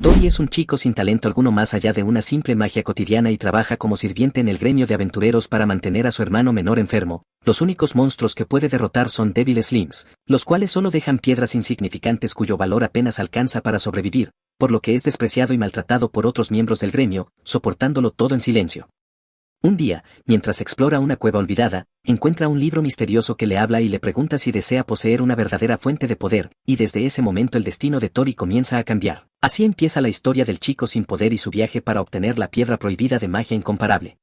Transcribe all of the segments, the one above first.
Tori es un chico sin talento alguno más allá de una simple magia cotidiana y trabaja como sirviente en el gremio de aventureros para mantener a su hermano menor enfermo. Los únicos monstruos que puede derrotar son Devil Slims, los cuales solo dejan piedras insignificantes cuyo valor apenas alcanza para sobrevivir, por lo que es despreciado y maltratado por otros miembros del gremio, soportándolo todo en silencio. Un día, mientras explora una cueva olvidada, encuentra un libro misterioso que le habla y le pregunta si desea poseer una verdadera fuente de poder, y desde ese momento el destino de Tori comienza a cambiar. Así empieza la historia del chico sin poder y su viaje para obtener la piedra prohibida de magia incomparable.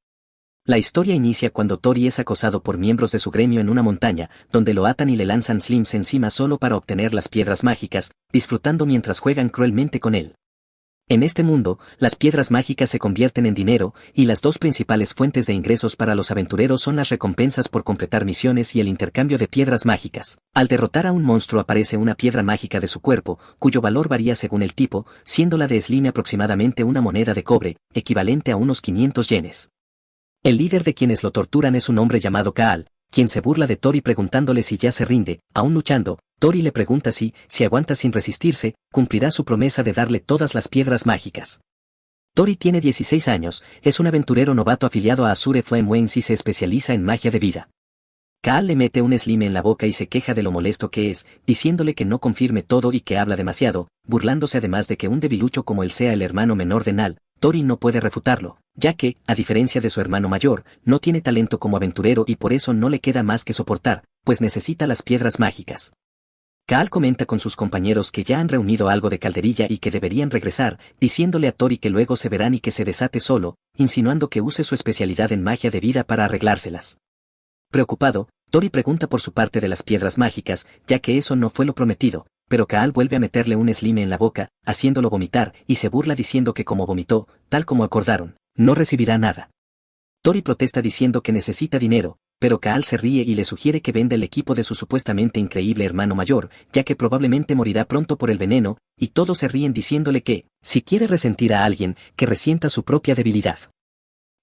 La historia inicia cuando Tori es acosado por miembros de su gremio en una montaña, donde lo atan y le lanzan slims encima solo para obtener las piedras mágicas, disfrutando mientras juegan cruelmente con él. En este mundo, las piedras mágicas se convierten en dinero, y las dos principales fuentes de ingresos para los aventureros son las recompensas por completar misiones y el intercambio de piedras mágicas. Al derrotar a un monstruo aparece una piedra mágica de su cuerpo, cuyo valor varía según el tipo, siendo la de Slime aproximadamente una moneda de cobre, equivalente a unos 500 yenes. El líder de quienes lo torturan es un hombre llamado Kaal, quien se burla de Tori preguntándole si ya se rinde. Aún luchando, Tori le pregunta si aguanta sin resistirse, cumplirá su promesa de darle todas las piedras mágicas. Tori tiene 16 años, es un aventurero novato afiliado a Azure Flame Wings y se especializa en magia de vida. Kaal le mete un slime en la boca y se queja de lo molesto que es, diciéndole que no confirme todo y que habla demasiado, burlándose además de que un debilucho como él sea el hermano menor de Nal. Tori no puede refutarlo, ya que, a diferencia de su hermano mayor, no tiene talento como aventurero y por eso no le queda más que soportar, pues necesita las piedras mágicas. Kaal comenta con sus compañeros que ya han reunido algo de calderilla y que deberían regresar, diciéndole a Tori que luego se verán y que se desate solo, insinuando que use su especialidad en magia de vida para arreglárselas. Preocupado, Tori pregunta por su parte de las piedras mágicas, ya que eso no fue lo prometido, pero Kaal vuelve a meterle un slime en la boca, haciéndolo vomitar, y se burla diciendo que como vomitó, tal como acordaron, no recibirá nada. Tori protesta diciendo que necesita dinero, pero Kaal se ríe y le sugiere que venda el equipo de su supuestamente increíble hermano mayor, ya que probablemente morirá pronto por el veneno, y todos se ríen diciéndole que, si quiere resentir a alguien, que resienta su propia debilidad.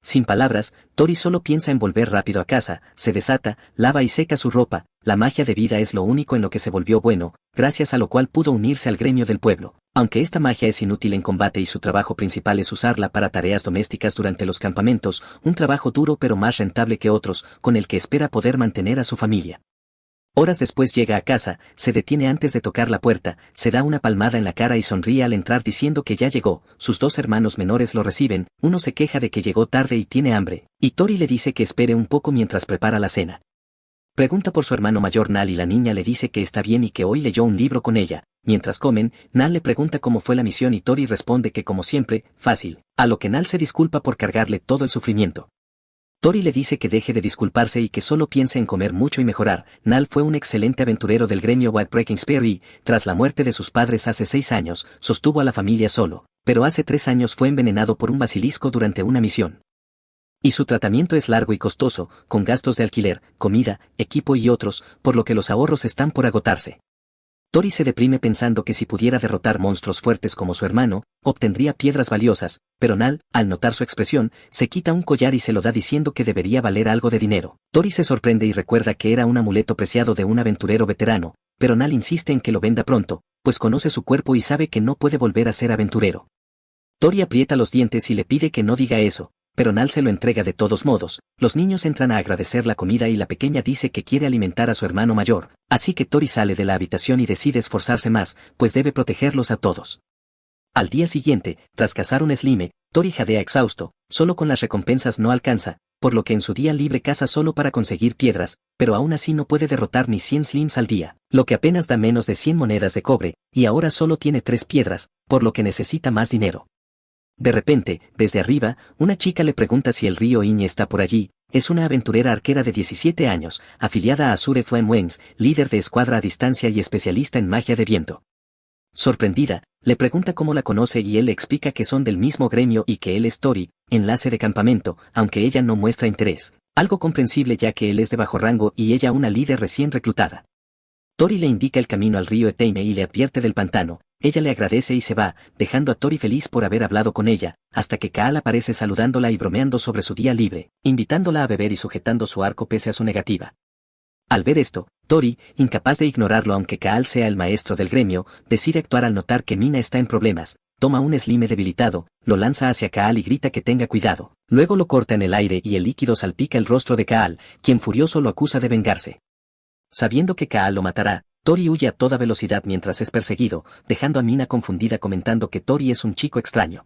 Sin palabras, Tori solo piensa en volver rápido a casa, se desata, lava y seca su ropa. La magia de vida es lo único en lo que se volvió bueno, gracias a lo cual pudo unirse al gremio del pueblo. Aunque esta magia es inútil en combate y su trabajo principal es usarla para tareas domésticas durante los campamentos, un trabajo duro pero más rentable que otros, con el que espera poder mantener a su familia. Horas después llega a casa, se detiene antes de tocar la puerta, se da una palmada en la cara y sonríe al entrar diciendo que ya llegó. Sus dos hermanos menores lo reciben, uno se queja de que llegó tarde y tiene hambre, y Tori le dice que espere un poco mientras prepara la cena. Pregunta por su hermano mayor Nal y la niña le dice que está bien y que hoy leyó un libro con ella. Mientras comen, Nal le pregunta cómo fue la misión y Tori responde que como siempre, fácil, a lo que Nal se disculpa por cargarle todo el sufrimiento. Tori le dice que deje de disculparse y que solo piense en comer mucho y mejorar. Nal fue un excelente aventurero del gremio Whitebreaking Spear y, tras la muerte de sus padres hace 6 años, sostuvo a la familia solo, pero hace 3 años fue envenenado por un basilisco durante una misión. Y su tratamiento es largo y costoso, con gastos de alquiler, comida, equipo y otros, por lo que los ahorros están por agotarse. Tori se deprime pensando que si pudiera derrotar monstruos fuertes como su hermano, obtendría piedras valiosas, pero Nal, al notar su expresión, se quita un collar y se lo da diciendo que debería valer algo de dinero. Tori se sorprende y recuerda que era un amuleto preciado de un aventurero veterano, pero Nal insiste en que lo venda pronto, pues conoce su cuerpo y sabe que no puede volver a ser aventurero. Tori aprieta los dientes y le pide que no diga eso, pero Nal se lo entrega de todos modos. Los niños entran a agradecer la comida y la pequeña dice que quiere alimentar a su hermano mayor, así que Tori sale de la habitación y decide esforzarse más, pues debe protegerlos a todos. Al día siguiente, tras cazar un slime, Tori jadea exhausto, solo con las recompensas no alcanza, por lo que en su día libre caza solo para conseguir piedras, pero aún así no puede derrotar ni 100 slims al día, lo que apenas da menos de 100 monedas de cobre, y ahora solo tiene 3 piedras, por lo que necesita más dinero. De repente, desde arriba, una chica le pregunta si el río Iñe está por allí. Es una aventurera arquera de 17 años, afiliada a Azure Flame Wings, líder de escuadra a distancia y especialista en magia de viento. Sorprendida, le pregunta cómo la conoce y él le explica que son del mismo gremio y que él es Tori, enlace de campamento, aunque ella no muestra interés. Algo comprensible ya que él es de bajo rango y ella una líder recién reclutada. Tori le indica el camino al río Eteine y le advierte del pantano. Ella le agradece y se va, dejando a Tori feliz por haber hablado con ella, hasta que Kaal aparece saludándola y bromeando sobre su día libre, invitándola a beber y sujetando su arco pese a su negativa. Al ver esto, Tori, incapaz de ignorarlo aunque Kaal sea el maestro del gremio, decide actuar al notar que Mina está en problemas. toma un slime debilitado, lo lanza hacia Kaal y grita que tenga cuidado. Luego lo corta en el aire y el líquido salpica el rostro de Kaal, quien furioso lo acusa de vengarse. Sabiendo que Kaal lo matará, Tori huye a toda velocidad mientras es perseguido, dejando a Mina confundida comentando que Tori es un chico extraño.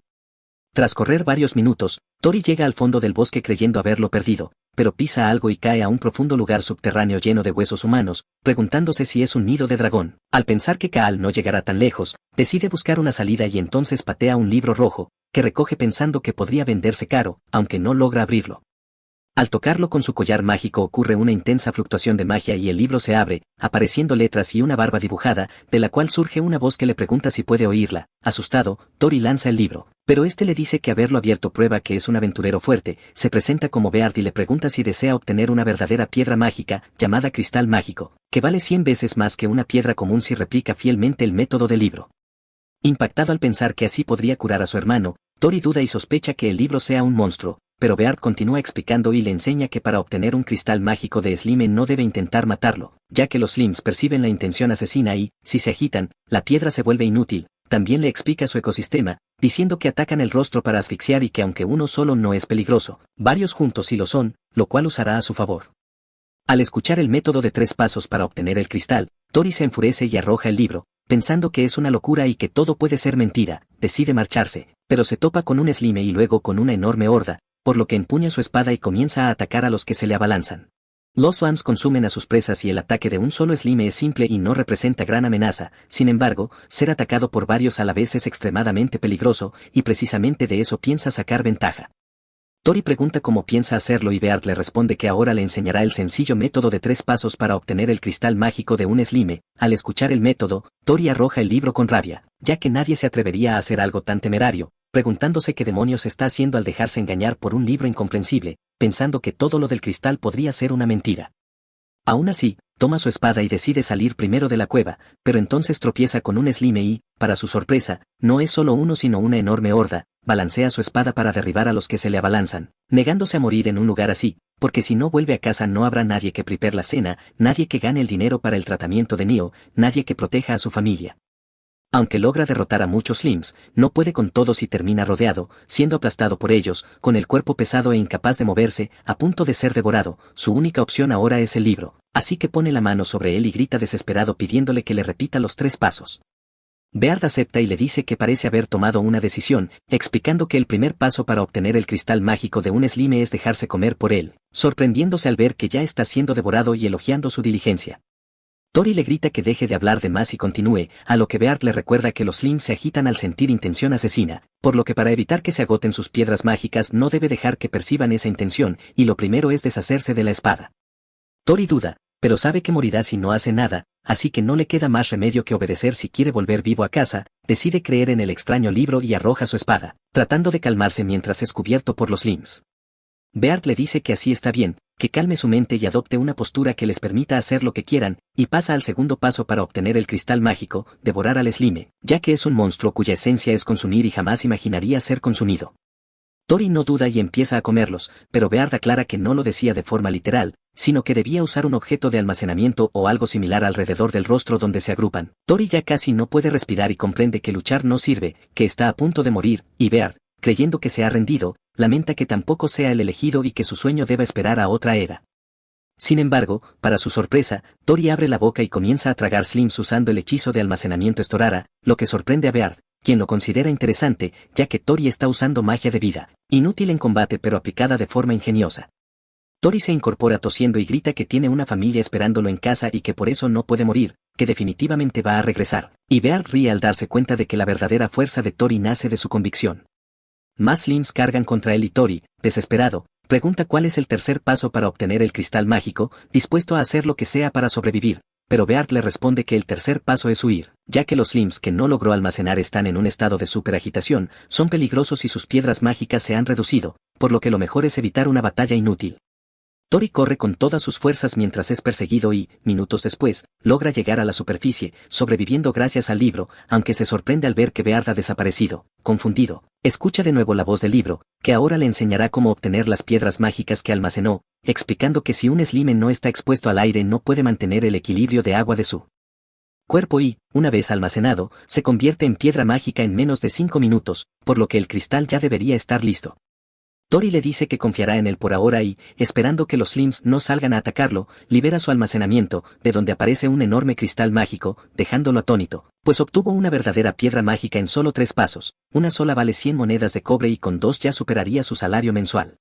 Tras correr varios minutos, Tori llega al fondo del bosque creyendo haberlo perdido, pero pisa algo y cae a un profundo lugar subterráneo lleno de huesos humanos, preguntándose si es un nido de dragón. Al pensar que Kaal no llegará tan lejos, decide buscar una salida y entonces patea un libro rojo, que recoge pensando que podría venderse caro, aunque no logra abrirlo. Al tocarlo con su collar mágico ocurre una intensa fluctuación de magia y el libro se abre, apareciendo letras y una barba dibujada, de la cual surge una voz que le pregunta si puede oírla. Asustado, Tori lanza el libro, pero este le dice que haberlo abierto prueba que es un aventurero fuerte, se presenta como Beard y le pregunta si desea obtener una verdadera piedra mágica, llamada cristal mágico, que vale 100 veces más que una piedra común si replica fielmente el método del libro. Impactado al pensar que así podría curar a su hermano, Tori duda y sospecha que el libro sea un monstruo, pero Beard continúa explicando y le enseña que para obtener un cristal mágico de Slime no debe intentar matarlo, ya que los Slimes perciben la intención asesina y, si se agitan, la piedra se vuelve inútil. También le explica su ecosistema, diciendo que atacan el rostro para asfixiar y que aunque uno solo no es peligroso, varios juntos sí lo son, lo cual usará a su favor. Al escuchar el método de 3 pasos para obtener el cristal, Tori se enfurece y arroja el libro, pensando que es una locura y que todo puede ser mentira, decide marcharse, pero se topa con un Slime y luego con una enorme horda, por lo que empuña su espada y comienza a atacar a los que se le abalanzan. Los Slimes consumen a sus presas y el ataque de un solo Slime es simple y no representa gran amenaza, sin embargo, ser atacado por varios a la vez es extremadamente peligroso, y precisamente de eso piensa sacar ventaja. Tori pregunta cómo piensa hacerlo y Beard le responde que ahora le enseñará el sencillo método de 3 pasos para obtener el cristal mágico de un Slime. Al escuchar el método, Tori arroja el libro con rabia, ya que nadie se atrevería a hacer algo tan temerario, preguntándose qué demonios está haciendo al dejarse engañar por un libro incomprensible, pensando que todo lo del cristal podría ser una mentira. Aún así, toma su espada y decide salir primero de la cueva, pero entonces tropieza con un Slime y, para su sorpresa, no es solo uno sino una enorme horda, balancea su espada para derribar a los que se le abalanzan, negándose a morir en un lugar así, porque si no vuelve a casa no habrá nadie que prepare la cena, nadie que gane el dinero para el tratamiento de Neo, nadie que proteja a su familia. Aunque logra derrotar a muchos Slimes, no puede con todos y termina rodeado, siendo aplastado por ellos, con el cuerpo pesado e incapaz de moverse, a punto de ser devorado. Su única opción ahora es el libro, así que pone la mano sobre él y grita desesperado pidiéndole que le repita los 3 pasos. Beard acepta y le dice que parece haber tomado una decisión, explicando que el primer paso para obtener el cristal mágico de un Slime es dejarse comer por él, sorprendiéndose al ver que ya está siendo devorado y elogiando su diligencia. Tori le grita que deje de hablar de más y continúe, a lo que Beard le recuerda que los Slimes se agitan al sentir intención asesina, por lo que para evitar que se agoten sus piedras mágicas no debe dejar que perciban esa intención, y lo primero es deshacerse de la espada. Tori duda, pero sabe que morirá si no hace nada, así que no le queda más remedio que obedecer si quiere volver vivo a casa, decide creer en el extraño libro y arroja su espada, tratando de calmarse mientras es cubierto por los Slimes. Beard le dice que así está bien, que calme su mente y adopte una postura que les permita hacer lo que quieran, y pasa al segundo paso para obtener el cristal mágico, devorar al Slime, ya que es un monstruo cuya esencia es consumir y jamás imaginaría ser consumido. Tori no duda y empieza a comerlos, pero Beard aclara que no lo decía de forma literal, sino que debía usar un objeto de almacenamiento o algo similar alrededor del rostro donde se agrupan. Tori ya casi no puede respirar y comprende que luchar no sirve, que está a punto de morir, y Beard, creyendo que se ha rendido, lamenta que tampoco sea el elegido y que su sueño deba esperar a otra era. Sin embargo, para su sorpresa, Tori abre la boca y comienza a tragar Slimes usando el hechizo de almacenamiento Estorara, lo que sorprende a Beard, quien lo considera interesante, ya que Tori está usando magia de vida, inútil en combate pero aplicada de forma ingeniosa. Tori se incorpora tosiendo y grita que tiene una familia esperándolo en casa y que por eso no puede morir, que definitivamente va a regresar, y Beard ríe al darse cuenta de que la verdadera fuerza de Tori nace de su convicción. Más Slimes cargan contra él y Tori, desesperado, pregunta cuál es el tercer paso para obtener el cristal mágico, dispuesto a hacer lo que sea para sobrevivir, pero Beard le responde que el tercer paso es huir, ya que los Slimes que no logró almacenar están en un estado de superagitación, son peligrosos y sus piedras mágicas se han reducido, por lo que lo mejor es evitar una batalla inútil. Tori corre con todas sus fuerzas mientras es perseguido y, minutos después, logra llegar a la superficie, sobreviviendo gracias al libro, aunque se sorprende al ver que Beard ha desaparecido. Confundido, escucha de nuevo la voz del libro, que ahora le enseñará cómo obtener las piedras mágicas que almacenó, explicando que si un Slime no está expuesto al aire no puede mantener el equilibrio de agua de su cuerpo y, una vez almacenado, se convierte en piedra mágica en menos de 5 minutos, por lo que el cristal ya debería estar listo. Tori le dice que confiará en él por ahora y, esperando que los Slims no salgan a atacarlo, libera su almacenamiento, de donde aparece un enorme cristal mágico, dejándolo atónito, pues obtuvo una verdadera piedra mágica en solo 3 pasos, una sola vale 100 monedas de cobre y con 2 ya superaría su salario mensual.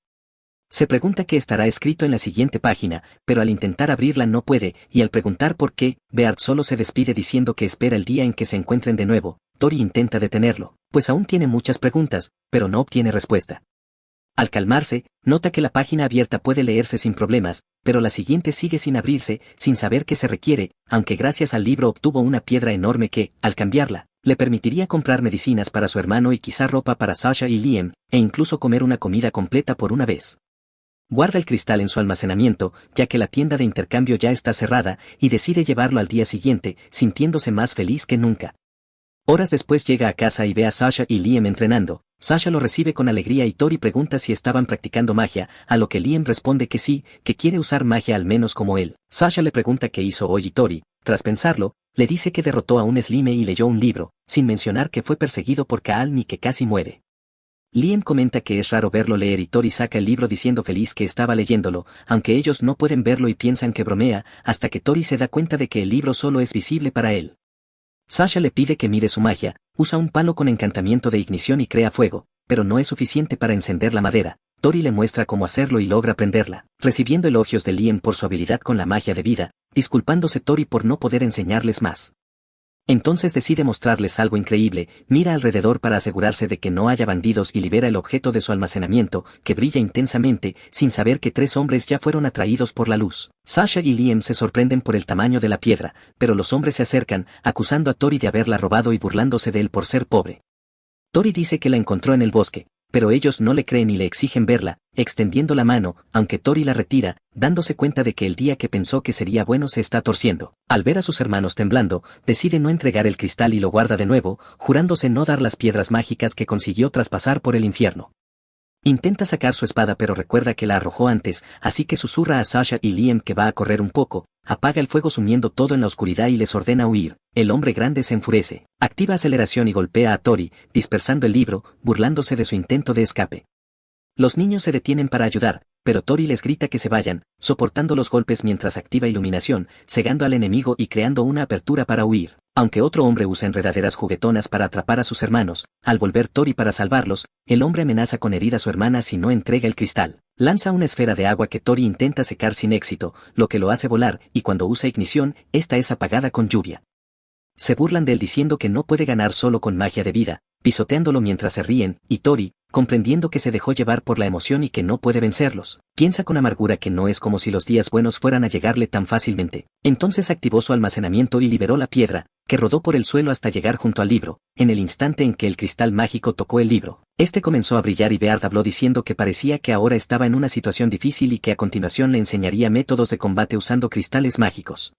Se pregunta qué estará escrito en la siguiente página, pero al intentar abrirla no puede, y al preguntar por qué, Beard solo se despide diciendo que espera el día en que se encuentren de nuevo. Tori intenta detenerlo, pues aún tiene muchas preguntas, pero no obtiene respuesta. Al calmarse, nota que la página abierta puede leerse sin problemas, pero la siguiente sigue sin abrirse, sin saber qué se requiere, aunque gracias al libro obtuvo una piedra enorme que, al cambiarla, le permitiría comprar medicinas para su hermano y quizá ropa para Sasha y Liam, e incluso comer una comida completa por una vez. Guarda el cristal en su almacenamiento, ya que la tienda de intercambio ya está cerrada, y decide llevarlo al día siguiente, sintiéndose más feliz que nunca. Horas después llega a casa y ve a Sasha y Liam entrenando. Sasha lo recibe con alegría y Tori pregunta si estaban practicando magia, a lo que Liam responde que sí, que quiere usar magia al menos como él. Sasha le pregunta qué hizo hoy y Tori, tras pensarlo, le dice que derrotó a un Slime y leyó un libro, sin mencionar que fue perseguido por Kaal ni que casi muere. Liam comenta que es raro verlo leer y Tori saca el libro diciendo feliz que estaba leyéndolo, aunque ellos no pueden verlo y piensan que bromea, hasta que Tori se da cuenta de que el libro solo es visible para él. Sasha le pide que mire su magia, usa un palo con encantamiento de ignición y crea fuego, pero no es suficiente para encender la madera. Tori le muestra cómo hacerlo y logra prenderla, recibiendo elogios de Liam por su habilidad con la magia de vida, disculpándose Tori por no poder enseñarles más. Entonces decide mostrarles algo increíble, mira alrededor para asegurarse de que no haya bandidos y libera el objeto de su almacenamiento, que brilla intensamente, sin saber que 3 hombres ya fueron atraídos por la luz. Sasha y Liam se sorprenden por el tamaño de la piedra, pero los hombres se acercan, acusando a Tori de haberla robado y burlándose de él por ser pobre. Tori dice que la encontró en el bosque, pero ellos no le creen y le exigen verla, extendiendo la mano, aunque Tori la retira, dándose cuenta de que el día que pensó que sería bueno se está torciendo. Al ver a sus hermanos temblando, decide no entregar el cristal y lo guarda de nuevo, jurándose no dar las piedras mágicas que consiguió tras pasar por el infierno. Intenta sacar su espada pero recuerda que la arrojó antes, así que susurra a Sasha y Liam que va a correr un poco, apaga el fuego sumiendo todo en la oscuridad y les ordena huir. El hombre grande se enfurece, activa aceleración y golpea a Tori, dispersando el libro, burlándose de su intento de escape. Los niños se detienen para ayudar, pero Tori les grita que se vayan, soportando los golpes mientras activa iluminación, cegando al enemigo y creando una apertura para huir. Aunque otro hombre usa enredaderas juguetonas para atrapar a sus hermanos, al volver Tori para salvarlos, el hombre amenaza con herir a su hermana si no entrega el cristal. Lanza una esfera de agua que Tori intenta secar sin éxito, lo que lo hace volar, y cuando usa ignición, esta es apagada con lluvia. Se burlan de él diciendo que no puede ganar solo con magia de vida, pisoteándolo mientras se ríen, y Tori, comprendiendo que se dejó llevar por la emoción y que no puede vencerlos, piensa con amargura que no es como si los días buenos fueran a llegarle tan fácilmente. Entonces activó su almacenamiento y liberó la piedra, que rodó por el suelo hasta llegar junto al libro. En el instante en que el cristal mágico tocó el libro, este comenzó a brillar y Beard habló diciendo que parecía que ahora estaba en una situación difícil y que a continuación le enseñaría métodos de combate usando cristales mágicos.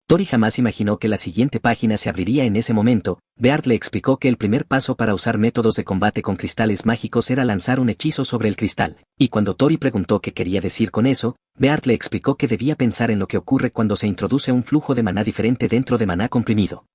Tori jamás imaginó que la siguiente página se abriría en ese momento. Beard le explicó que el primer paso para usar métodos de combate con cristales mágicos era lanzar un hechizo sobre el cristal, y cuando Tori preguntó qué quería decir con eso, Beard le explicó que debía pensar en lo que ocurre cuando se introduce un flujo de maná diferente dentro de maná comprimido.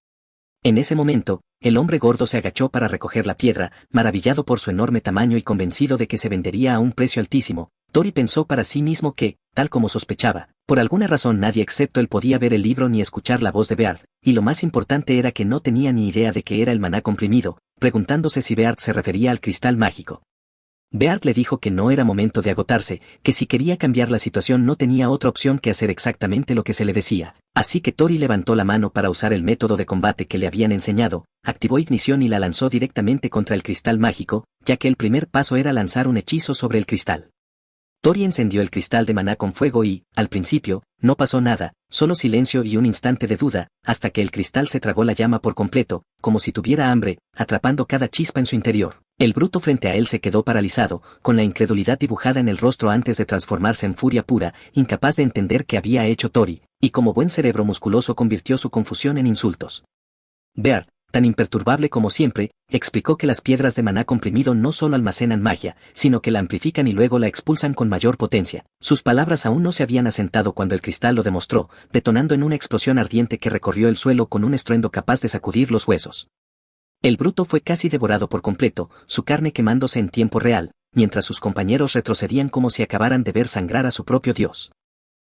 En ese momento, el hombre gordo se agachó para recoger la piedra, maravillado por su enorme tamaño y convencido de que se vendería a un precio altísimo. Tori pensó para sí mismo que, tal como sospechaba, por alguna razón nadie excepto él podía ver el libro ni escuchar la voz de Beard, y lo más importante era que no tenía ni idea de qué era el maná comprimido, preguntándose si Beard se refería al cristal mágico. Beard le dijo que no era momento de agotarse, que si quería cambiar la situación no tenía otra opción que hacer exactamente lo que se le decía, así que Tori levantó la mano para usar el método de combate que le habían enseñado, activó ignición y la lanzó directamente contra el cristal mágico, ya que el primer paso era lanzar un hechizo sobre el cristal. Tori encendió el cristal de maná con fuego y, al principio, no pasó nada, solo silencio y un instante de duda, hasta que el cristal se tragó la llama por completo, como si tuviera hambre, atrapando cada chispa en su interior. El bruto frente a él se quedó paralizado, con la incredulidad dibujada en el rostro antes de transformarse en furia pura, incapaz de entender qué había hecho Tori, y como buen cerebro musculoso convirtió su confusión en insultos. Beard, tan imperturbable como siempre, explicó que las piedras de maná comprimido no solo almacenan magia, sino que la amplifican y luego la expulsan con mayor potencia. Sus palabras aún no se habían asentado cuando el cristal lo demostró, detonando en una explosión ardiente que recorrió el suelo con un estruendo capaz de sacudir los huesos. El bruto fue casi devorado por completo, su carne quemándose en tiempo real, mientras sus compañeros retrocedían como si acabaran de ver sangrar a su propio dios.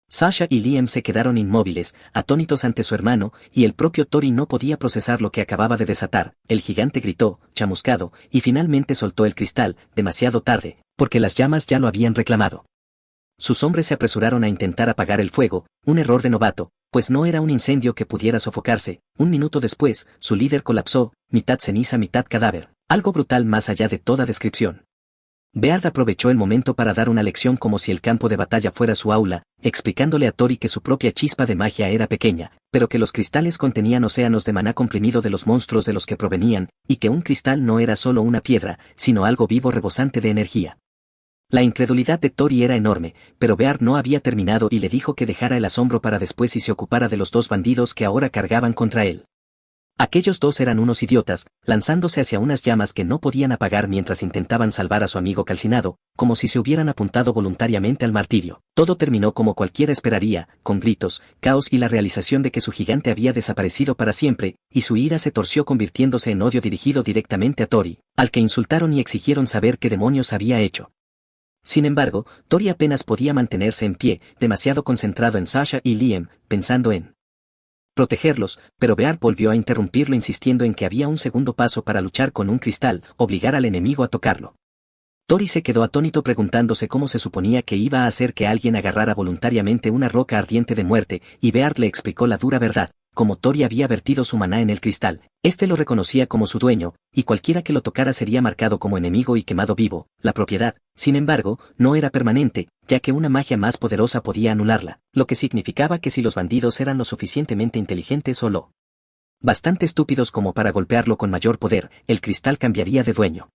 Sasha y Liam se quedaron inmóviles, atónitos ante su hermano, y el propio Tori no podía procesar lo que acababa de desatar. El gigante gritó, chamuscado, y finalmente soltó el cristal, demasiado tarde, porque las llamas ya lo habían reclamado. Sus hombres se apresuraron a intentar apagar el fuego, un error de novato, pues no era un incendio que pudiera sofocarse. Un minuto después, su líder colapsó, mitad ceniza mitad cadáver, algo brutal más allá de toda descripción. Beard aprovechó el momento para dar una lección como si el campo de batalla fuera su aula, explicándole a Tori que su propia chispa de magia era pequeña, pero que los cristales contenían océanos de maná comprimido de los monstruos de los que provenían, y que un cristal no era solo una piedra, sino algo vivo rebosante de energía. La incredulidad de Tori era enorme, pero Beard no había terminado y le dijo que dejara el asombro para después y se ocupara de los dos bandidos que ahora cargaban contra él. Aquellos dos eran unos idiotas, lanzándose hacia unas llamas que no podían apagar mientras intentaban salvar a su amigo calcinado, como si se hubieran apuntado voluntariamente al martirio. Todo terminó como cualquiera esperaría, con gritos, caos y la realización de que su gigante había desaparecido para siempre, y su ira se torció convirtiéndose en odio dirigido directamente a Tori, al que insultaron y exigieron saber qué demonios había hecho. Sin embargo, Tori apenas podía mantenerse en pie, demasiado concentrado en Sasha y Liam, pensando en protegerlos, pero Beard volvió a interrumpirlo insistiendo en que había un segundo paso para luchar con un cristal, obligar al enemigo a tocarlo. Tori se quedó atónito preguntándose cómo se suponía que iba a hacer que alguien agarrara voluntariamente una roca ardiente de muerte, y Beard le explicó la dura verdad. Como Tori había vertido su maná en el cristal, este lo reconocía como su dueño, y cualquiera que lo tocara sería marcado como enemigo y quemado vivo. La propiedad, sin embargo, no era permanente, ya que una magia más poderosa podía anularla, lo que significaba que si los bandidos eran lo suficientemente inteligentes o lo bastante estúpidos como para golpearlo con mayor poder, el cristal cambiaría de dueño.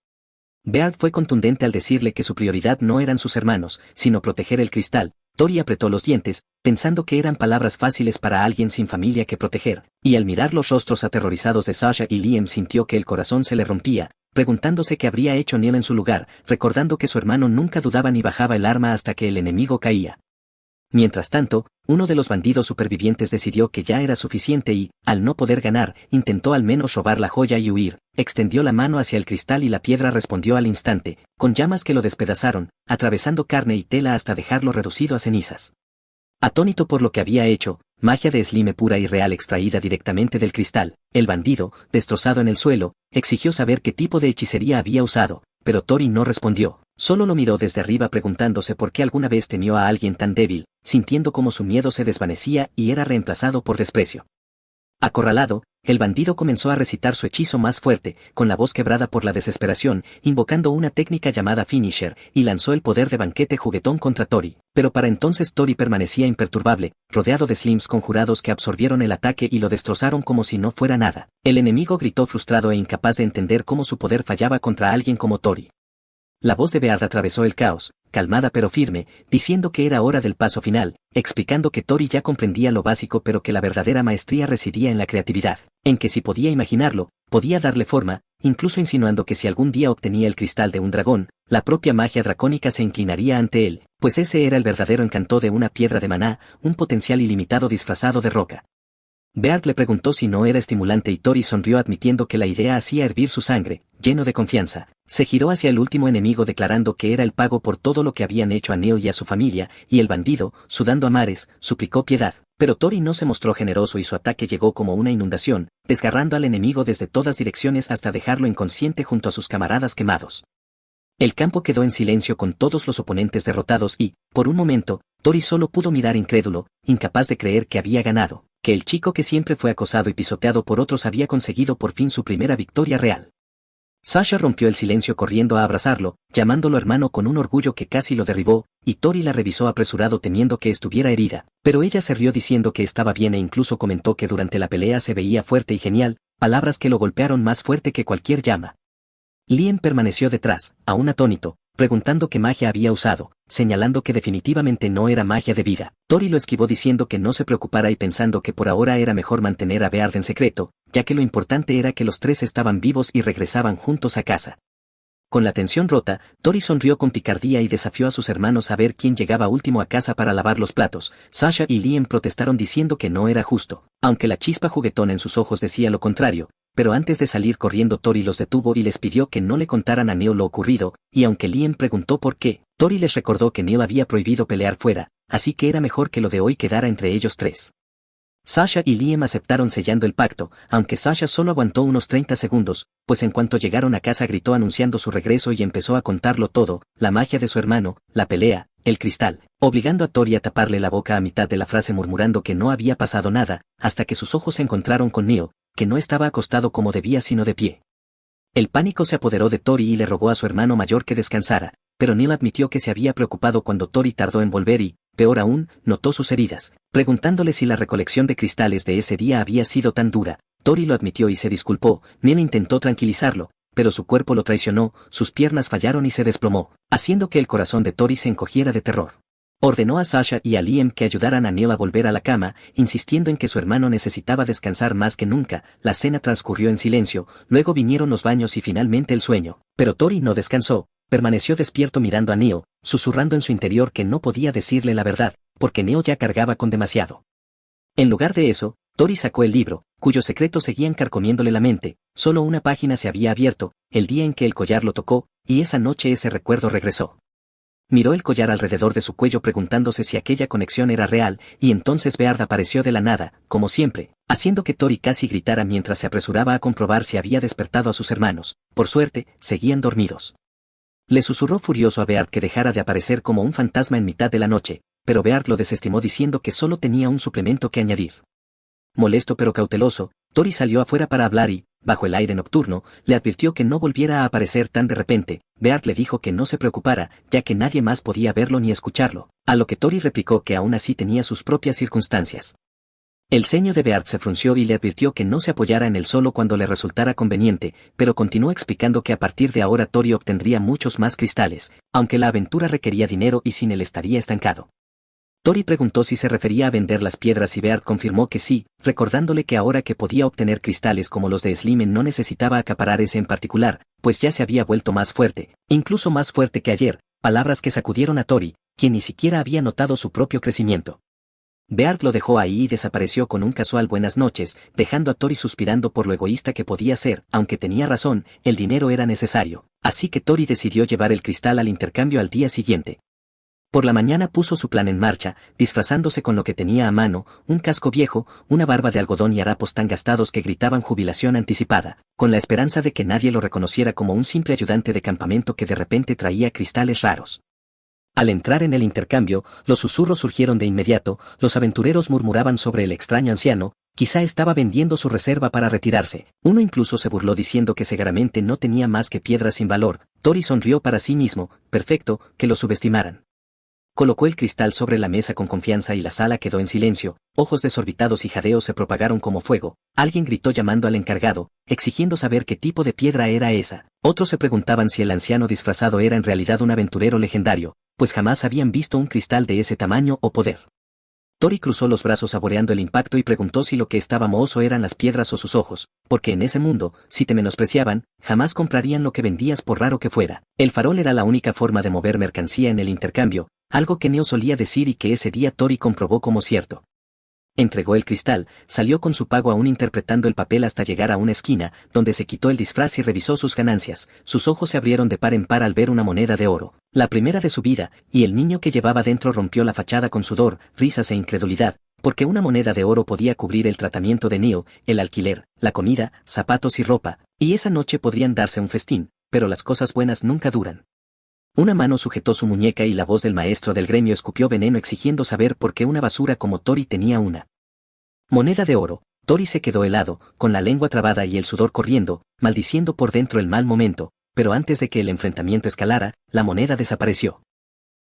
Beard fue contundente al decirle que su prioridad no eran sus hermanos, sino proteger el cristal. Tori apretó los dientes, pensando que eran palabras fáciles para alguien sin familia que proteger, y al mirar los rostros aterrorizados de Sasha y Liam sintió que el corazón se le rompía, preguntándose qué habría hecho Neil en su lugar, recordando que su hermano nunca dudaba ni bajaba el arma hasta que el enemigo caía. Mientras tanto, uno de los bandidos supervivientes decidió que ya era suficiente y, al no poder ganar, intentó al menos robar la joya y huir. Extendió la mano hacia el cristal y la piedra respondió al instante, con llamas que lo despedazaron, atravesando carne y tela hasta dejarlo reducido a cenizas. Atónito por lo que había hecho, magia de slime pura y real extraída directamente del cristal, el bandido, destrozado en el suelo, exigió saber qué tipo de hechicería había usado, pero Tori no respondió, solo lo miró desde arriba preguntándose por qué alguna vez temió a alguien tan débil, sintiendo como su miedo se desvanecía y era reemplazado por desprecio. Acorralado, el bandido comenzó a recitar su hechizo más fuerte, con la voz quebrada por la desesperación, invocando una técnica llamada Finisher, y lanzó el poder de banquete juguetón contra Tori. Pero para entonces Tori permanecía imperturbable, rodeado de slims conjurados que absorbieron el ataque y lo destrozaron como si no fuera nada. El enemigo gritó frustrado e incapaz de entender cómo su poder fallaba contra alguien como Tori. La voz de Beard atravesó el caos, calmada pero firme, diciendo que era hora del paso final, explicando que Tori ya comprendía lo básico pero que la verdadera maestría residía en la creatividad, en que si podía imaginarlo, podía darle forma, incluso insinuando que si algún día obtenía el cristal de un dragón, la propia magia dracónica se inclinaría ante él, pues ese era el verdadero encanto de una piedra de maná, un potencial ilimitado disfrazado de roca. Beard le preguntó si no era estimulante y Tori sonrió admitiendo que la idea hacía hervir su sangre, lleno de confianza. Se giró hacia el último enemigo declarando que era el pago por todo lo que habían hecho a Neil y a su familia, y el bandido, sudando a mares, suplicó piedad. Pero Tori no se mostró generoso y su ataque llegó como una inundación, desgarrando al enemigo desde todas direcciones hasta dejarlo inconsciente junto a sus camaradas quemados. El campo quedó en silencio con todos los oponentes derrotados y, por un momento, Tori solo pudo mirar incrédulo, incapaz de creer que había ganado, que el chico que siempre fue acosado y pisoteado por otros había conseguido por fin su primera victoria real. Sasha rompió el silencio corriendo a abrazarlo, llamándolo hermano con un orgullo que casi lo derribó, y Tori la revisó apresurado temiendo que estuviera herida, pero ella se rió diciendo que estaba bien e incluso comentó que durante la pelea se veía fuerte y genial, palabras que lo golpearon más fuerte que cualquier llama. Liam permaneció detrás, aún atónito, preguntando qué magia había usado, señalando que definitivamente no era magia de vida. Tori lo esquivó diciendo que no se preocupara y pensando que por ahora era mejor mantener a Beard en secreto, ya que lo importante era que los tres estaban vivos y regresaban juntos a casa. Con la tensión rota, Tori sonrió con picardía y desafió a sus hermanos a ver quién llegaba último a casa para lavar los platos. Sasha y Liam protestaron diciendo que no era justo, aunque la chispa juguetona en sus ojos decía lo contrario, pero antes de salir corriendo Tori los detuvo y les pidió que no le contaran a Neil lo ocurrido, y aunque Liam preguntó por qué, Tori les recordó que Neil había prohibido pelear fuera, así que era mejor que lo de hoy quedara entre ellos tres. Sasha y Liam aceptaron sellando el pacto, aunque Sasha solo aguantó unos 30 segundos, pues en cuanto llegaron a casa gritó anunciando su regreso y empezó a contarlo todo, la magia de su hermano, la pelea, el cristal, obligando a Tori a taparle la boca a mitad de la frase murmurando que no había pasado nada, hasta que sus ojos se encontraron con Neil, que no estaba acostado como debía sino de pie. El pánico se apoderó de Tori y le rogó a su hermano mayor que descansara, pero Neil admitió que se había preocupado cuando Tori tardó en volver y, peor aún, notó sus heridas, preguntándole si la recolección de cristales de ese día había sido tan dura. Tori lo admitió y se disculpó. Neil intentó tranquilizarlo, pero su cuerpo lo traicionó, sus piernas fallaron y se desplomó, haciendo que el corazón de Tori se encogiera de terror. Ordenó a Sasha y a Liam que ayudaran a Neil a volver a la cama, insistiendo en que su hermano necesitaba descansar más que nunca. La cena transcurrió en silencio, luego vinieron los baños y finalmente el sueño, pero Tori no descansó. Permaneció despierto mirando a Neil, susurrando en su interior que no podía decirle la verdad, porque Neil ya cargaba con demasiado. En lugar de eso, Tori sacó el libro, cuyos secretos seguían carcomiéndole la mente. Solo una página se había abierto, el día en que el collar lo tocó, y esa noche ese recuerdo regresó. Miró el collar alrededor de su cuello preguntándose si aquella conexión era real, y entonces Beard apareció de la nada, como siempre, haciendo que Tori casi gritara mientras se apresuraba a comprobar si había despertado a sus hermanos. Por suerte, seguían dormidos. Le susurró furioso a Beard que dejara de aparecer como un fantasma en mitad de la noche, pero Beard lo desestimó diciendo que solo tenía un suplemento que añadir. Molesto pero cauteloso, Tori salió afuera para hablar y, bajo el aire nocturno, le advirtió que no volviera a aparecer tan de repente. Beard le dijo que no se preocupara, ya que nadie más podía verlo ni escucharlo, a lo que Tori replicó que aún así tenía sus propias circunstancias. El ceño de Beard se frunció y le advirtió que no se apoyara en él solo cuando le resultara conveniente, pero continuó explicando que a partir de ahora Tori obtendría muchos más cristales, aunque la aventura requería dinero y sin él estaría estancado. Tori preguntó si se refería a vender las piedras y Beard confirmó que sí, recordándole que ahora que podía obtener cristales como los de Slimen no necesitaba acaparar ese en particular, pues ya se había vuelto más fuerte, incluso más fuerte que ayer, palabras que sacudieron a Tori, quien ni siquiera había notado su propio crecimiento. Beard lo dejó ahí y desapareció con un casual buenas noches, dejando a Tori suspirando por lo egoísta que podía ser. Aunque tenía razón, el dinero era necesario, así que Tori decidió llevar el cristal al intercambio al día siguiente. Por la mañana puso su plan en marcha, disfrazándose con lo que tenía a mano, un casco viejo, una barba de algodón y harapos tan gastados que gritaban jubilación anticipada, con la esperanza de que nadie lo reconociera como un simple ayudante de campamento que de repente traía cristales raros. Al entrar en el intercambio, los susurros surgieron de inmediato, los aventureros murmuraban sobre el extraño anciano, quizá estaba vendiendo su reserva para retirarse. Uno incluso se burló diciendo que seguramente no tenía más que piedras sin valor. Tori sonrió para sí mismo, perfecto, que lo subestimaran. Colocó el cristal sobre la mesa con confianza y la sala quedó en silencio, ojos desorbitados y jadeos se propagaron como fuego. Alguien gritó llamando al encargado, exigiendo saber qué tipo de piedra era esa. Otros se preguntaban si el anciano disfrazado era en realidad un aventurero legendario, pues jamás habían visto un cristal de ese tamaño o poder. Tori cruzó los brazos saboreando el impacto y preguntó si lo que estaba mohoso eran las piedras o sus ojos, porque en ese mundo, si te menospreciaban, jamás comprarían lo que vendías por raro que fuera. El farol era la única forma de mover mercancía en el intercambio, algo que Neo solía decir y que ese día Tori comprobó como cierto. Entregó el cristal, salió con su pago aún interpretando el papel hasta llegar a una esquina, donde se quitó el disfraz y revisó sus ganancias. Sus ojos se abrieron de par en par al ver una moneda de oro, la primera de su vida, y el niño que llevaba dentro rompió la fachada con sudor, risas e incredulidad, porque una moneda de oro podía cubrir el tratamiento de Neo, el alquiler, la comida, zapatos y ropa, y esa noche podrían darse un festín, pero las cosas buenas nunca duran. Una mano sujetó su muñeca y la voz del maestro del gremio escupió veneno exigiendo saber por qué una basura como Tori tenía una moneda de oro. Tori se quedó helado, con la lengua trabada y el sudor corriendo, maldiciendo por dentro el mal momento, pero antes de que el enfrentamiento escalara, la moneda desapareció.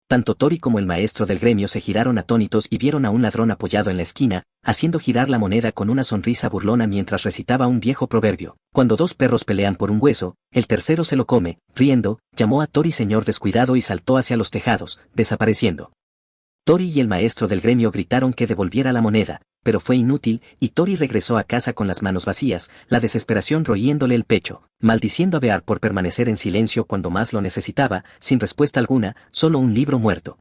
Tanto Tori como el maestro del gremio se giraron atónitos y vieron a un ladrón apoyado en la esquina, haciendo girar la moneda con una sonrisa burlona mientras recitaba un viejo proverbio. Cuando dos perros pelean por un hueso, el tercero se lo come. Riendo, llamó a Tori señor descuidado y saltó hacia los tejados, desapareciendo. Tori y el maestro del gremio gritaron que devolviera la moneda, pero fue inútil, y Tori regresó a casa con las manos vacías, la desesperación royéndole el pecho, maldiciendo a Bear por permanecer en silencio cuando más lo necesitaba, sin respuesta alguna, solo un libro muerto.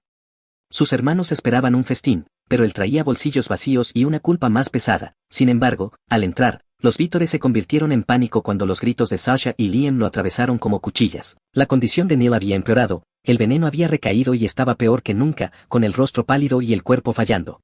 Sus hermanos esperaban un festín, pero él traía bolsillos vacíos y una culpa más pesada. Sin embargo, al entrar, los vítores se convirtieron en pánico cuando los gritos de Sasha y Liam lo atravesaron como cuchillas. La condición de Neil había empeorado, el veneno había recaído y estaba peor que nunca, con el rostro pálido y el cuerpo fallando.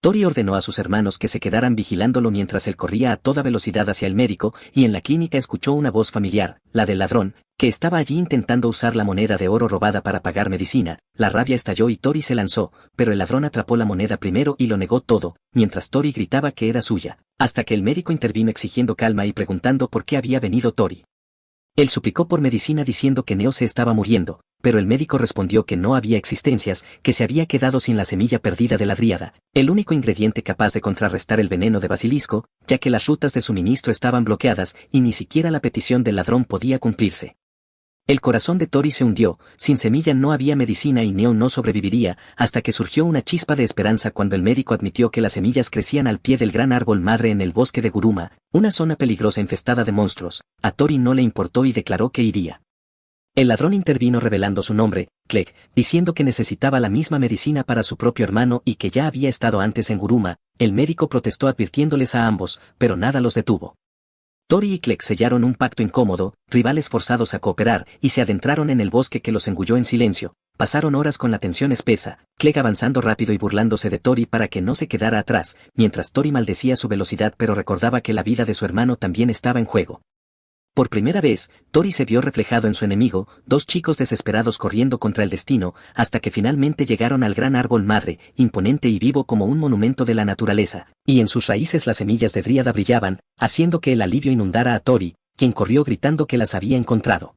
Tori ordenó a sus hermanos que se quedaran vigilándolo mientras él corría a toda velocidad hacia el médico, y en la clínica escuchó una voz familiar, la del ladrón, que estaba allí intentando usar la moneda de oro robada para pagar medicina. La rabia estalló y Tori se lanzó, pero el ladrón atrapó la moneda primero y lo negó todo, mientras Tori gritaba que era suya, hasta que el médico intervino exigiendo calma y preguntando por qué había venido Tori. Él suplicó por medicina diciendo que Neo se estaba muriendo, pero el médico respondió que no había existencias, que se había quedado sin la semilla perdida de la dríada, el único ingrediente capaz de contrarrestar el veneno de basilisco, ya que las rutas de suministro estaban bloqueadas y ni siquiera la petición del ladrón podía cumplirse. El corazón de Tori se hundió, sin semilla no había medicina y Neo no sobreviviría, hasta que surgió una chispa de esperanza cuando el médico admitió que las semillas crecían al pie del gran árbol madre en el bosque de Guruma, una zona peligrosa infestada de monstruos. A Tori no le importó y declaró que iría. El ladrón intervino revelando su nombre, Clegg, diciendo que necesitaba la misma medicina para su propio hermano y que ya había estado antes en Guruma. El médico protestó advirtiéndoles a ambos, pero nada los detuvo. Tori y Clegg sellaron un pacto incómodo, rivales forzados a cooperar, y se adentraron en el bosque que los engulló en silencio. Pasaron horas con la tensión espesa, Clegg avanzando rápido y burlándose de Tori para que no se quedara atrás, mientras Tori maldecía su velocidad pero recordaba que la vida de su hermano también estaba en juego. Por primera vez, Tori se vio reflejado en su enemigo, dos chicos desesperados corriendo contra el destino, hasta que finalmente llegaron al gran árbol madre, imponente y vivo como un monumento de la naturaleza, y en sus raíces las semillas de dríada brillaban, haciendo que el alivio inundara a Tori, quien corrió gritando que las había encontrado.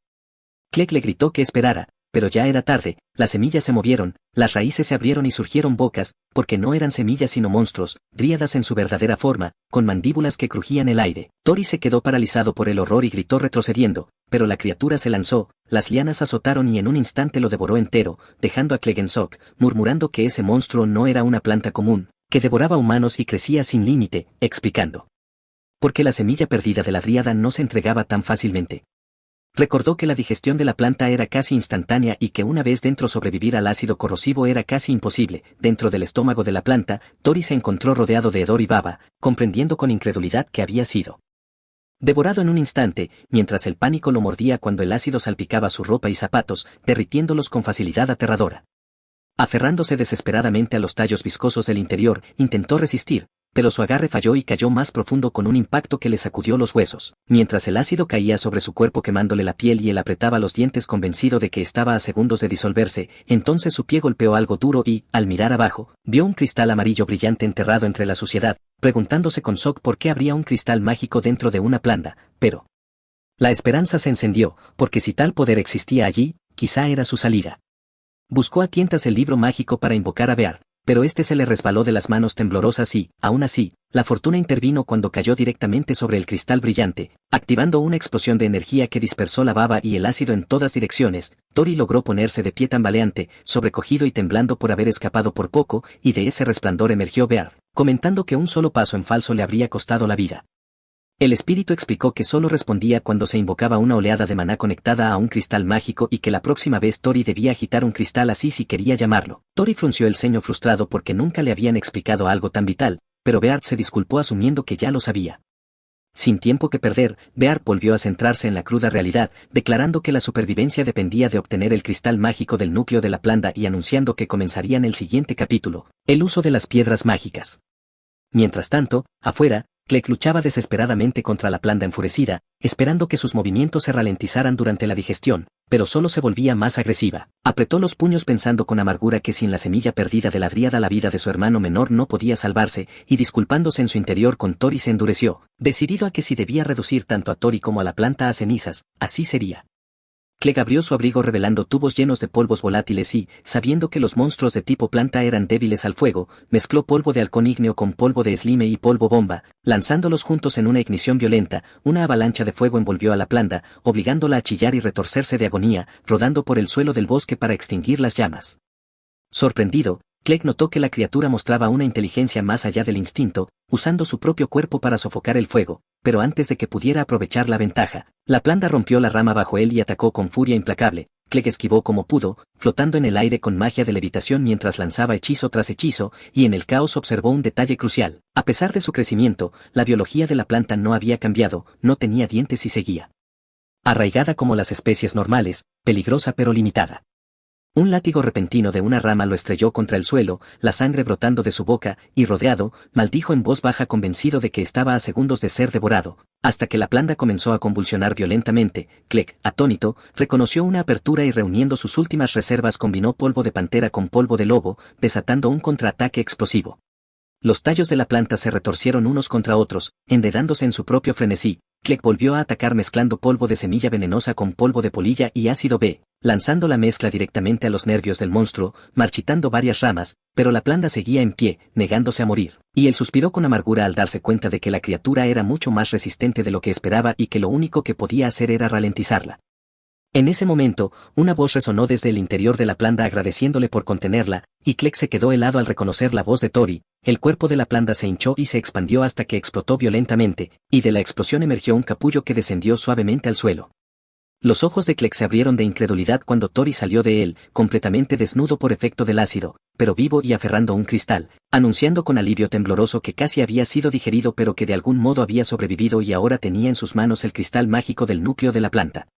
Clegg le gritó que esperara, pero ya era tarde, las semillas se movieron, las raíces se abrieron y surgieron bocas, porque no eran semillas sino monstruos, dríadas en su verdadera forma, con mandíbulas que crujían el aire. Tori se quedó paralizado por el horror y gritó retrocediendo, pero la criatura se lanzó, las lianas azotaron y en un instante lo devoró entero, dejando a Clegg en shock, murmurando que ese monstruo no era una planta común, que devoraba humanos y crecía sin límite, explicando. Porque la semilla perdida de la dríada no se entregaba tan fácilmente. Recordó que la digestión de la planta era casi instantánea y que una vez dentro sobrevivir al ácido corrosivo era casi imposible. Dentro del estómago de la planta, Tori se encontró rodeado de hedor y baba, comprendiendo con incredulidad que había sido devorado en un instante, mientras el pánico lo mordía cuando el ácido salpicaba su ropa y zapatos, derritiéndolos con facilidad aterradora. Aferrándose desesperadamente a los tallos viscosos del interior, intentó resistir, pero su agarre falló y cayó más profundo con un impacto que le sacudió los huesos, mientras el ácido caía sobre su cuerpo quemándole la piel y él apretaba los dientes convencido de que estaba a segundos de disolverse. Entonces su pie golpeó algo duro y, al mirar abajo, vio un cristal amarillo brillante enterrado entre la suciedad, preguntándose con shock por qué habría un cristal mágico dentro de una planta, pero la esperanza se encendió, porque si tal poder existía allí, quizá era su salida. Buscó a tientas el libro mágico para invocar a Bear, pero este se le resbaló de las manos temblorosas y, aún así, la fortuna intervino cuando cayó directamente sobre el cristal brillante, activando una explosión de energía que dispersó la baba y el ácido en todas direcciones. Tori logró ponerse de pie tambaleante, sobrecogido y temblando por haber escapado por poco, y de ese resplandor emergió Bear, comentando que un solo paso en falso le habría costado la vida. El espíritu explicó que solo respondía cuando se invocaba una oleada de maná conectada a un cristal mágico y que la próxima vez Tori debía agitar un cristal así si quería llamarlo. Tori frunció el ceño frustrado porque nunca le habían explicado algo tan vital, pero Beard se disculpó asumiendo que ya lo sabía. Sin tiempo que perder, Beard volvió a centrarse en la cruda realidad, declarando que la supervivencia dependía de obtener el cristal mágico del núcleo de la planta y anunciando que comenzaría en el siguiente capítulo, el uso de las piedras mágicas. Mientras tanto, afuera, Clegg luchaba desesperadamente contra la planta enfurecida, esperando que sus movimientos se ralentizaran durante la digestión, pero solo se volvía más agresiva. Apretó los puños pensando con amargura que sin la semilla perdida de la dríada la vida de su hermano menor no podía salvarse, y disculpándose en su interior con Tori se endureció, decidido a que si debía reducir tanto a Tori como a la planta a cenizas, así sería. Clegg abrió su abrigo revelando tubos llenos de polvos volátiles y, sabiendo que los monstruos de tipo planta eran débiles al fuego, mezcló polvo de halcón ígneo con polvo de slime y polvo bomba, lanzándolos juntos en una ignición violenta. Una avalancha de fuego envolvió a la planta, obligándola a chillar y retorcerse de agonía, rodando por el suelo del bosque para extinguir las llamas. Sorprendido, Clegg notó que la criatura mostraba una inteligencia más allá del instinto, usando su propio cuerpo para sofocar el fuego, pero antes de que pudiera aprovechar la ventaja, la planta rompió la rama bajo él y atacó con furia implacable. Clegg esquivó como pudo, flotando en el aire con magia de levitación mientras lanzaba hechizo tras hechizo, y en el caos observó un detalle crucial. A pesar de su crecimiento, la biología de la planta no había cambiado, no tenía dientes y seguía arraigada como las especies normales, peligrosa pero limitada. Un látigo repentino de una rama lo estrelló contra el suelo, la sangre brotando de su boca, y rodeado, maldijo en voz baja convencido de que estaba a segundos de ser devorado, hasta que la planta comenzó a convulsionar violentamente. Clegg, atónito, reconoció una apertura y reuniendo sus últimas reservas combinó polvo de pantera con polvo de lobo, desatando un contraataque explosivo. Los tallos de la planta se retorcieron unos contra otros, enredándose en su propio frenesí. Clegg volvió a atacar mezclando polvo de semilla venenosa con polvo de polilla y ácido B, lanzando la mezcla directamente a los nervios del monstruo, marchitando varias ramas, pero la planta seguía en pie, negándose a morir, y él suspiró con amargura al darse cuenta de que la criatura era mucho más resistente de lo que esperaba y que lo único que podía hacer era ralentizarla. En ese momento, una voz resonó desde el interior de la planta agradeciéndole por contenerla, y Clegg se quedó helado al reconocer la voz de Tori. El cuerpo de la planta se hinchó y se expandió hasta que explotó violentamente, y de la explosión emergió un capullo que descendió suavemente al suelo. Los ojos de Clegg se abrieron de incredulidad cuando Tori salió de él, completamente desnudo por efecto del ácido, pero vivo y aferrando un cristal, anunciando con alivio tembloroso que casi había sido digerido pero que de algún modo había sobrevivido y ahora tenía en sus manos el cristal mágico del núcleo de la planta.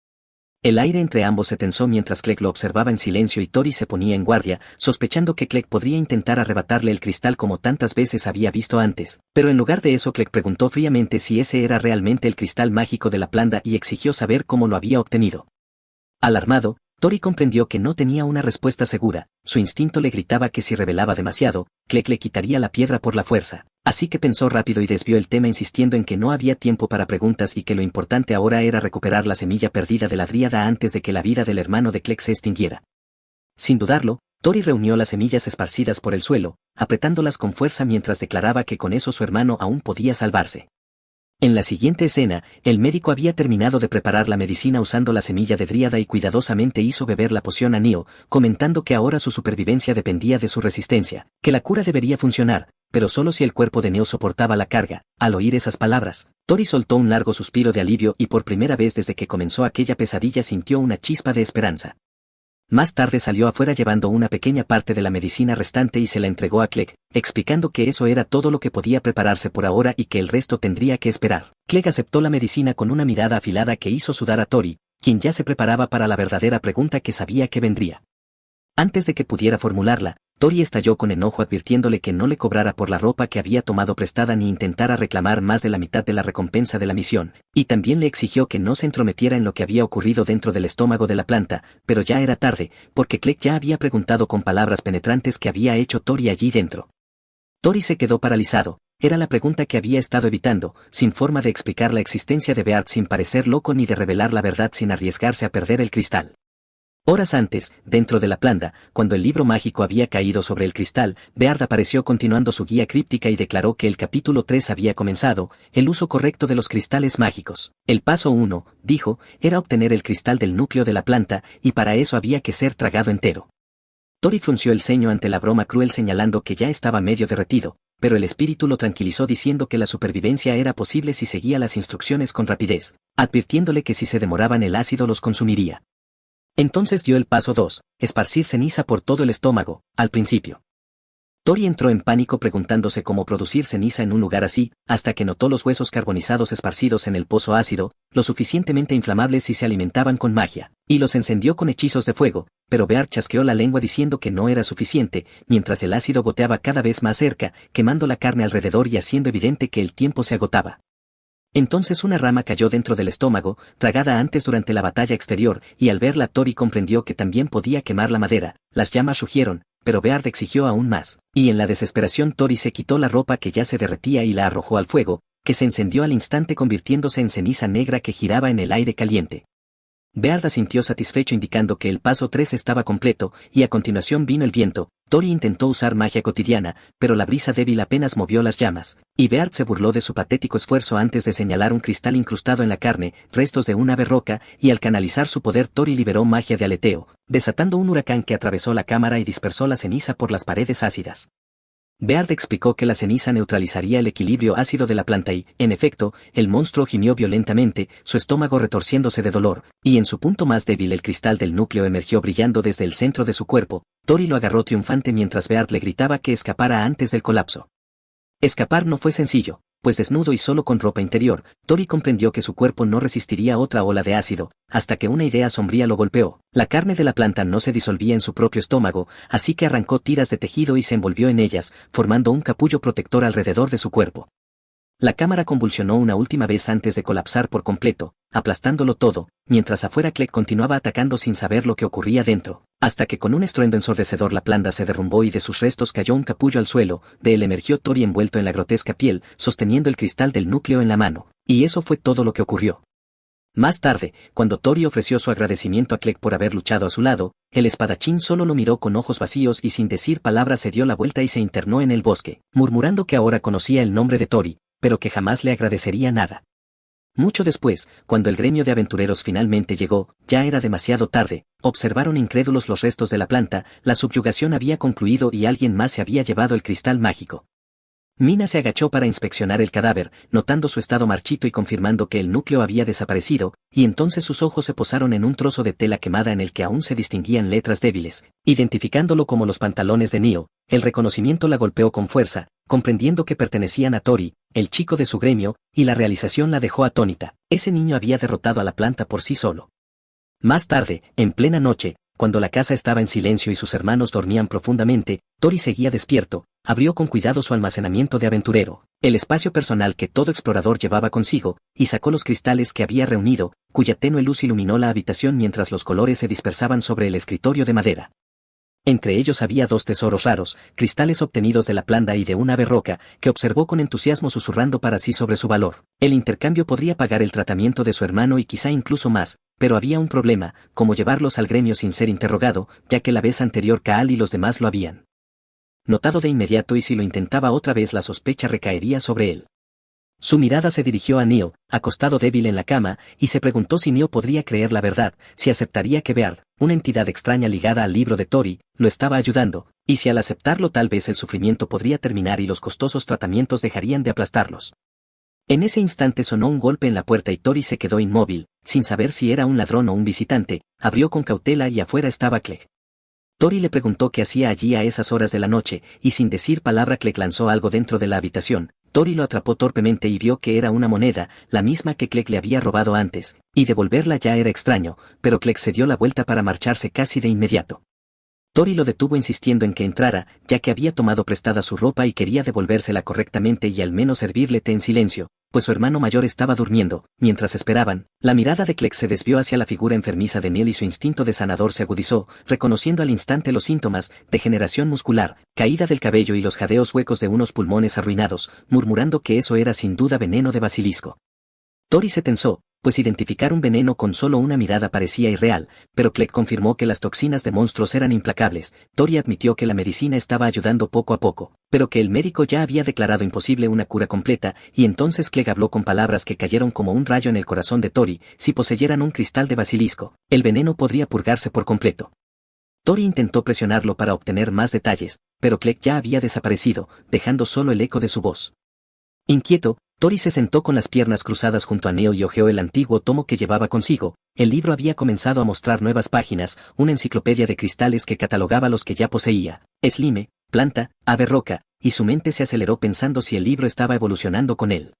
El aire entre ambos se tensó mientras Clegg lo observaba en silencio y Tori se ponía en guardia, sospechando que Clegg podría intentar arrebatarle el cristal como tantas veces había visto antes, pero en lugar de eso Clegg preguntó fríamente si ese era realmente el cristal mágico de la planta y exigió saber cómo lo había obtenido. Alarmado, Tori comprendió que no tenía una respuesta segura, su instinto le gritaba que si revelaba demasiado, Clegg le quitaría la piedra por la fuerza. Así que pensó rápido y desvió el tema insistiendo en que no había tiempo para preguntas y que lo importante ahora era recuperar la semilla perdida de la dríada antes de que la vida del hermano de Clegg se extinguiera. Sin dudarlo, Tori reunió las semillas esparcidas por el suelo, apretándolas con fuerza mientras declaraba que con eso su hermano aún podía salvarse. En la siguiente escena, el médico había terminado de preparar la medicina usando la semilla de dríada y cuidadosamente hizo beber la poción a Neo, comentando que ahora su supervivencia dependía de su resistencia, que la cura debería funcionar, pero solo si el cuerpo de Neo soportaba la carga. Al oír esas palabras, Tori soltó un largo suspiro de alivio y por primera vez desde que comenzó aquella pesadilla sintió una chispa de esperanza. Más tarde salió afuera llevando una pequeña parte de la medicina restante y se la entregó a Clegg, explicando que eso era todo lo que podía prepararse por ahora y que el resto tendría que esperar. Clegg aceptó la medicina con una mirada afilada que hizo sudar a Tori, quien ya se preparaba para la verdadera pregunta que sabía que vendría. Antes de que pudiera formularla, Tori estalló con enojo advirtiéndole que no le cobrara por la ropa que había tomado prestada ni intentara reclamar más de la mitad de la recompensa de la misión, y también le exigió que no se entrometiera en lo que había ocurrido dentro del estómago de la planta, pero ya era tarde, porque Clegg ya había preguntado con palabras penetrantes qué había hecho Tori allí dentro. Tori se quedó paralizado, era la pregunta que había estado evitando, sin forma de explicar la existencia de Beard sin parecer loco ni de revelar la verdad sin arriesgarse a perder el cristal. Horas antes, dentro de la planta, cuando el libro mágico había caído sobre el cristal, Beard apareció continuando su guía críptica y declaró que el capítulo 3 había comenzado, el uso correcto de los cristales mágicos. El paso 1, dijo, era obtener el cristal del núcleo de la planta, y para eso había que ser tragado entero. Tori frunció el ceño ante la broma cruel señalando que ya estaba medio derretido, pero el espíritu lo tranquilizó diciendo que la supervivencia era posible si seguía las instrucciones con rapidez, advirtiéndole que si se demoraban el ácido los consumiría. Entonces dio el paso 2, esparcir ceniza por todo el estómago, al principio. Tori entró en pánico preguntándose cómo producir ceniza en un lugar así, hasta que notó los huesos carbonizados esparcidos en el pozo ácido, lo suficientemente inflamables si se alimentaban con magia, y los encendió con hechizos de fuego, pero Beard chasqueó la lengua diciendo que no era suficiente, mientras el ácido goteaba cada vez más cerca, quemando la carne alrededor y haciendo evidente que el tiempo se agotaba. Entonces una rama cayó dentro del estómago, tragada antes durante la batalla exterior, y al verla Tori comprendió que también podía quemar la madera. Las llamas rugieron, pero Beard exigió aún más, y en la desesperación Tori se quitó la ropa que ya se derretía y la arrojó al fuego, que se encendió al instante convirtiéndose en ceniza negra que giraba en el aire caliente. Beard asintió satisfecho indicando que el paso 3 estaba completo, y a continuación vino el viento. Tori intentó usar magia cotidiana, pero la brisa débil apenas movió las llamas, y Beard se burló de su patético esfuerzo antes de señalar un cristal incrustado en la carne, restos de una ave roca, y al canalizar su poder Tori liberó magia de aleteo, desatando un huracán que atravesó la cámara y dispersó la ceniza por las paredes ácidas. Beard explicó que la ceniza neutralizaría el equilibrio ácido de la planta y, en efecto, el monstruo gimió violentamente, su estómago retorciéndose de dolor, y en su punto más débil el cristal del núcleo emergió brillando desde el centro de su cuerpo. Tori lo agarró triunfante mientras Beard le gritaba que escapara antes del colapso. Escapar no fue sencillo, pues desnudo y solo con ropa interior, Tori comprendió que su cuerpo no resistiría otra ola de ácido, hasta que una idea sombría lo golpeó. La carne de la planta no se disolvía en su propio estómago, así que arrancó tiras de tejido y se envolvió en ellas, formando un capullo protector alrededor de su cuerpo. La cámara convulsionó una última vez antes de colapsar por completo, aplastándolo todo, mientras afuera Clegg continuaba atacando sin saber lo que ocurría dentro, hasta que con un estruendo ensordecedor la planta se derrumbó y de sus restos cayó un capullo al suelo. De él emergió Tori envuelto en la grotesca piel, sosteniendo el cristal del núcleo en la mano, y eso fue todo lo que ocurrió. Más tarde, cuando Tori ofreció su agradecimiento a Clegg por haber luchado a su lado, el espadachín solo lo miró con ojos vacíos y sin decir palabra se dio la vuelta y se internó en el bosque, murmurando que ahora conocía el nombre de Tori, pero que jamás le agradecería nada. Mucho después, cuando el gremio de aventureros finalmente llegó, ya era demasiado tarde, observaron incrédulos los restos de la planta, la subyugación había concluido y alguien más se había llevado el cristal mágico. Mina se agachó para inspeccionar el cadáver, notando su estado marchito y confirmando que el núcleo había desaparecido, y entonces sus ojos se posaron en un trozo de tela quemada en el que aún se distinguían letras débiles, identificándolo como los pantalones de Neil. El reconocimiento la golpeó con fuerza, comprendiendo que pertenecían a Tori, el chico de su gremio, y la realización la dejó atónita. Ese niño había derrotado a la planta por sí solo. Más tarde, en plena noche, cuando la casa estaba en silencio y sus hermanos dormían profundamente, Tori seguía despierto, abrió con cuidado su almacenamiento de aventurero, el espacio personal que todo explorador llevaba consigo, y sacó los cristales que había reunido, cuya tenue luz iluminó la habitación mientras los colores se dispersaban sobre el escritorio de madera. Entre ellos había 2 tesoros raros, cristales obtenidos de la planta y de una ave roca, que observó con entusiasmo susurrando para sí sobre su valor. El intercambio podría pagar el tratamiento de su hermano y quizá incluso más, pero había un problema, como llevarlos al gremio sin ser interrogado, ya que la vez anterior Kaal y los demás lo habían notado de inmediato y si lo intentaba otra vez la sospecha recaería sobre él. Su mirada se dirigió a Neil, acostado débil en la cama, y se preguntó si Neil podría creer la verdad, si aceptaría que Beard, una entidad extraña ligada al libro de Tori, lo estaba ayudando, y si al aceptarlo tal vez el sufrimiento podría terminar y los costosos tratamientos dejarían de aplastarlos. En ese instante sonó un golpe en la puerta y Tori se quedó inmóvil, sin saber si era un ladrón o un visitante. Abrió con cautela y afuera estaba Clegg. Tori le preguntó qué hacía allí a esas horas de la noche, y sin decir palabra Clegg lanzó algo dentro de la habitación. Tori lo atrapó torpemente y vio que era una moneda, la misma que Clegg le había robado antes, y devolverla ya era extraño, pero Clegg se dio la vuelta para marcharse casi de inmediato. Tori lo detuvo insistiendo en que entrara, ya que había tomado prestada su ropa y quería devolvérsela correctamente y al menos servirle té en silencio, pues su hermano mayor estaba durmiendo. Mientras esperaban, la mirada de Clegg se desvió hacia la figura enfermiza de Neil y su instinto de sanador se agudizó, reconociendo al instante los síntomas: degeneración muscular, caída del cabello y los jadeos huecos de unos pulmones arruinados, murmurando que eso era sin duda veneno de basilisco. Tori se tensó, pues identificar un veneno con solo una mirada parecía irreal, pero Clegg confirmó que las toxinas de monstruos eran implacables. Tori admitió que la medicina estaba ayudando poco a poco, pero que el médico ya había declarado imposible una cura completa, y entonces Clegg habló con palabras que cayeron como un rayo en el corazón de Tori: si poseyeran un cristal de basilisco, el veneno podría purgarse por completo. Tori intentó presionarlo para obtener más detalles, pero Clegg ya había desaparecido, dejando solo el eco de su voz. Inquieto, Tori se sentó con las piernas cruzadas junto a Neil y hojeó el antiguo tomo que llevaba consigo. El libro había comenzado a mostrar nuevas páginas, una enciclopedia de cristales que catalogaba los que ya poseía: slime, planta, ave roca, y su mente se aceleró pensando si el libro estaba evolucionando con él.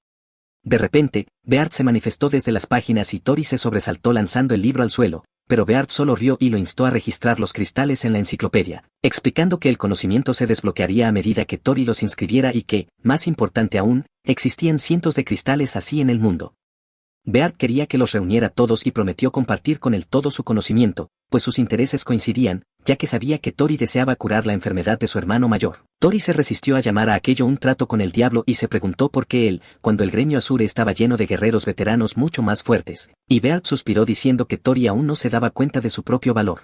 De repente, Beard se manifestó desde las páginas y Tori se sobresaltó lanzando el libro al suelo, pero Beard solo rió y lo instó a registrar los cristales en la enciclopedia, explicando que el conocimiento se desbloquearía a medida que Tori los inscribiera y que, más importante aún, existían cientos de cristales así en el mundo. Beard quería que los reuniera todos y prometió compartir con él todo su conocimiento, pues sus intereses coincidían, ya que sabía que Tori deseaba curar la enfermedad de su hermano mayor. Tori se resistió a llamar a aquello un trato con el diablo y se preguntó por qué él, cuando el gremio Azure estaba lleno de guerreros veteranos mucho más fuertes. Y Beard suspiró diciendo que Tori aún no se daba cuenta de su propio valor.